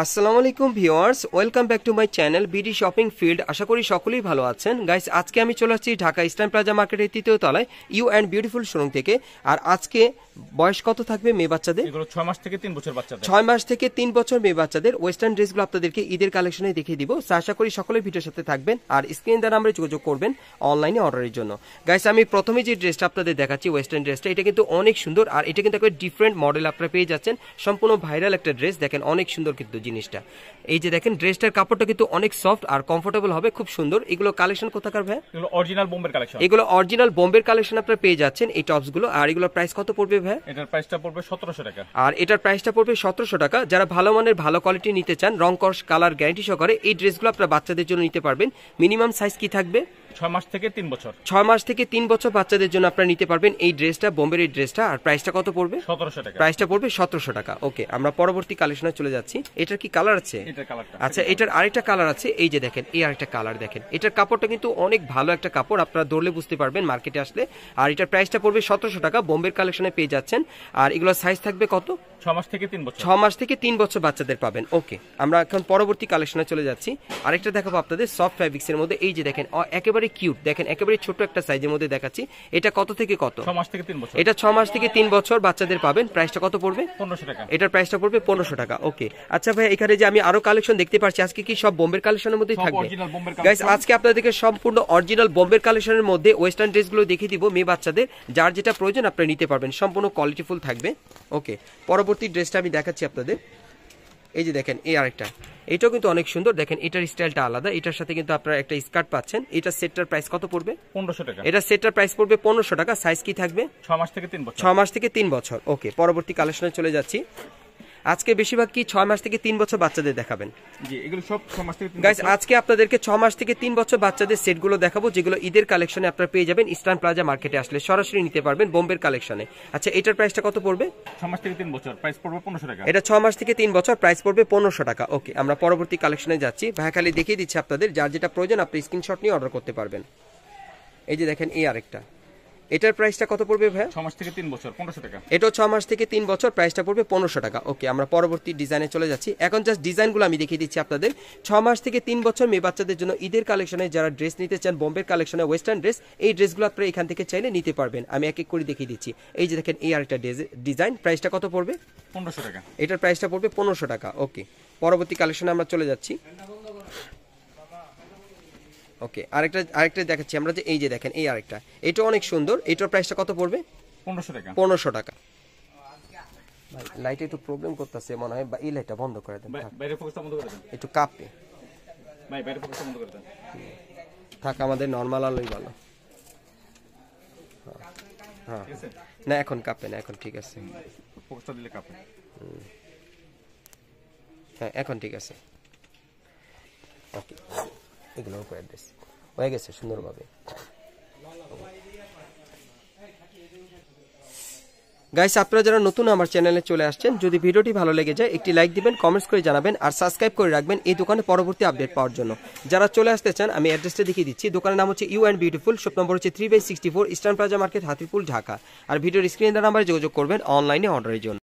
আসসালামু আলাইকুম viewers, welcome back to my channel BD shopping field. আশা করি সকলেই ভালো আছেন। গাইস, আজকে আমি চলে আসছি ঢাকা ইস্টার্ন প্লাজা মার্কেটের ৩য় তলায় ইউ অ্যান্ড বিউটিফুল শোরুম থেকে। আর আজকে বয়স কত থাকবে মেয়ে বাচ্চাদের? এগুলো 6 মাস থেকে 3 বছর বাচ্চাদের। 6 মাস থেকে 3 বছর মেয়ে বাচ্চাদের ওয়েস্টার্ন ড্রেসগুলো আপনাদেরকে ঈদের কালেকশনে দেখিয়ে দিব। আশা করি সকলেই ভিডিওর সাথে থাকবেন আর স্ক্রিন দ্বারা আমরা যোগাযোগ করবেন অনলাইনে অর্ডারের জন্য। গাইস, আমি প্রথমে যে ড্রেসটা আপনাদের দেখাচ্ছি ওয়েস্টার্ন ড্রেসটা, এটা কিন্তু অনেক সুন্দর আর এটা কিন্তু একটা ডিফারেন্ট মডেল আপনারা পেয়ে যাচ্ছেন। সম্পূর্ণ ভাইরাল একটা ড্রেস, দেখেন অনেক সুন্দর কিন্তু জিনিসটা। এই যে দেখেন ড্রেসটার কাপড়টা কিন্তু অনেক সফট আর কমফোর্টেবল হবে, খুব সুন্দর। এগুলো কালেকশন কোথাকার ভাই? এগুলো অরিজিনাল বোম্বের কালেকশন। এগুলো অরিজিনাল বোম্বের কালেকশন আপনারা পেয়ে যাচ্ছেন এই টপস গুলো। আর এগুলোর প্রাইস কত পড়বে ভাই? এটার প্রাইসটা পড়বে 1700 টাকা। আর এটার প্রাইসটা পড়বে 1700 টাকা। যারা ভালো মানের ভালো কোয়ালিটি নিতে চান, রং কস কালার গ্যারান্টি সহকারে এই ড্রেসগুলো আপনারা বাচ্চাদের জন্য নিতে পারবেন। মিনিমাম সাইজ কি থাকবে? 6 মাস থেকে 3 বছর। 6 মাস থেকে 3 বছর বাচ্চাদের জন্য আপনারা নিতে পারবেন এই ড্রেসটা, বোম্বের এই ড্রেসটা। আর প্রাইসটা কত পড়বে? 1700 টাকা। প্রাইসটা পড়বে 1700 টাকা। ওকে, আমরা পরবর্তী কালেকশনে চলে যাচ্ছি। এটার কি কালার আছে? এটার কালারটা, আচ্ছা, এটার আরেকটা কালার আছে। এই যে দেখেন, এই আরেকটা কালার দেখেন। এটার কাপড়টা কিন্তু অনেক ভালো একটা কাপড়, আপনারা ধরলে বুঝতে পারবেন মার্কেটে আসলে। আর এটার প্রাইসটা পড়বে 1700 টাকা, বোম্বের কালেকশনে পেয়ে যাচ্ছেন। আর এগুলো সাইজ থাকবে কত? 6 মাস থেকে 3 বছর। 6 মাস থেকে 3 বছর বাচ্চাদের পাবেন। ওকে, আমরা এখন পরবর্তী কালেকশনে চলে যাচ্ছি। আরেকটা দেখাবো আপনাদের সফট ফ্যাব্রিক্স এর মধ্যে। এই যে দেখেন একেবারে কিউট, দেখেন একেবারে ছোট একটা সাইজের মধ্যে দেখাচ্ছি। এটা কত থেকে কত? 6 মাস থেকে 3 বছর। এটা 6 মাস থেকে 3 বছর বাচ্চাদের পাবেন। প্রাইসটা কত পড়বে? 1500 টাকা। এটার প্রাইসটা পড়বে 1500 টাকা। ওকে, আচ্ছা ভাই, এখানে যে আমি আরো কালেকশন দেখতে পাচ্ছি, আজকে কি সব বোম্বের কালেকশনের মধ্যেই থাকবে? গাইস, আজকে আপনাদেরকে সম্পূর্ণ অরিজিনাল বোম্বের কালেকশনের মধ্যে ওয়েস্টার্ন ড্রেসগুলো দেখিয়ে দিব মেয়ে বাচ্চাদের। যার যেটা প্রয়োজন আপনারা নিতে পারবেন, সম্পূর্ণ কোয়ালিটিফুল থাকবে। ওকে, পরবর্তী ড্রেসটা আমি দেখাচ্ছি আপনাদের। এই যে দেখেন, এই আরেকটা, এটাও কিন্তু অনেক সুন্দর। দেখেন এটার স্টাইলটা আলাদা। এটার সাথে কিন্তু আপনারা একটা স্কার্ট পাচ্ছেন। এটা সেটটার প্রাইস কত পড়বে? 1500 টাকা। এটা সেটটার প্রাইস পড়বে 1500 টাকা। সাইজ কি থাকবে? 6 মাস থেকে 3 বছর। 6 মাস থেকে 3 বছর। ওকে, পরবর্তী কালেকশনে চলে যাচ্ছি। আজকে বেশিরভাগ কি 6 মাস থেকে 3 বছর বাচ্চাদের দেখাবেন? জি, এগুলো সব 6 মাস থেকে 3 গাইস, বছর। আজকে আপনাদেরকে 6 মাস থেকে 3 বছর বাচ্চাদের সেটগুলো দেখাবো, যেগুলো ঈদের কালেকশনে আপনারা পেয়ে যাবেন ইস্টার্ন প্লাজা মার্কেটে আসলে সরাসরি নিতে পারবেন বোম্বের কালেকশনে। আচ্ছা, এটার প্রাইসটা কত পড়বে? 6 মাস থেকে 3 বছর, প্রাইস পড়বে 1500 টাকা। এটা 6 মাস থেকে 3 বছর, প্রাইস পড়বে 1500 টাকা। ওকে, আমরা পরবর্তী কালেকশনে যাচ্ছি। ভাই খালি দেখিয়ে দিচ্ছি আপনাদের, যার যেটা প্রয়োজন আপনি স্ক্রিনশট নিয়ে অর্ডার করতে পারবেন। এই যে দেখেন, এই আরেকটা, এটার প্রাইসটা কত পড়বে ভাই? 6 মাস থেকে 3 বছর, 1500 টাকা। এটাও 6 মাস থেকে 3 বছর, প্রাইসটা পড়বে 1500 টাকা। ওকে, আমরা পরবর্তী ডিজাইনে চলে যাচ্ছি। এখন জাস্ট ডিজাইনগুলো আমি দেখিয়ে দিচ্ছি আপনাদের। 6 মাস থেকে 3 বছর মেয়ে বাচ্চাদের জন্য ঈদের কালেকশনে যারা ড্রেস নিতে চান, বোম্বের কালেকশনে ওয়েস্টার্ন ড্রেস, এই ড্রেসগুলো আপনারা এখান থেকে চাইলে নিতে পারবেন। আমি এক এক করে দেখিয়ে দিচ্ছি। এই যে দেখেন, এই আরেকটা ডিজাইন, প্রাইসটা কত পড়বে? 1500 টাকা। এটার প্রাইসটা পড়বে 1500 টাকা। ওকে, পরবর্তী কালেকশনে আমরা চলে যাচ্ছি। ওকে, আরেকটা দেখাচ্ছি আমরা, যে এই যে দেখেন, এই আরেকটা, এটা অনেক সুন্দর। এটার প্রাইসটা কত পড়বে? 1500 টাকা। 1500 টাকা। ভাই, লাইটে একটু প্রবলেম করতেছে মনে হয়, বা এই লাইটটা বন্ধ করে দেন। বাইরে ফোকাসটা বন্ধ করে দেন। একটু কাঁপে ভাই, বাইরে ফোকাসটা বন্ধ করে দেন। থাক, আমাদের নরমাল আলোই ভালো। হ্যাঁ, ঠিক আছে? না এখন কাঁপে না, এখন ঠিক আছে। ফোকাসটা দিলে কাঁপে। হ্যাঁ, এখন ঠিক আছে। ওকে, এগুলো উপরে অ্যাড্রেস হয়ে গেছে সুন্দরভাবে। গাইস, আপনারা যারা নতুন আমার চ্যানেলে চলে আসছেন, যদি ভিডিওটি ভালো লেগে যায় একটি লাইক দিবেন, কমেন্টস করে জানাবেন আর সাবস্ক্রাইব করে রাখবেন এই দোকানে পরবর্তী আপডেট পাওয়ার জন্য। যারা চলে আসতে চান, আমি অ্যাড্রেসটা দেখিয়ে দিচ্ছি। দোকানের নাম হচ্ছে You and Beautiful, shop number হচ্ছে 3/64, Eastern Plaza Market, Hatirpul, Dhaka. আর ভিডিওর স্ক্রিনে নাম্বারে যোগাযোগ করবেন অনলাইনে অর্ডারের জন্য।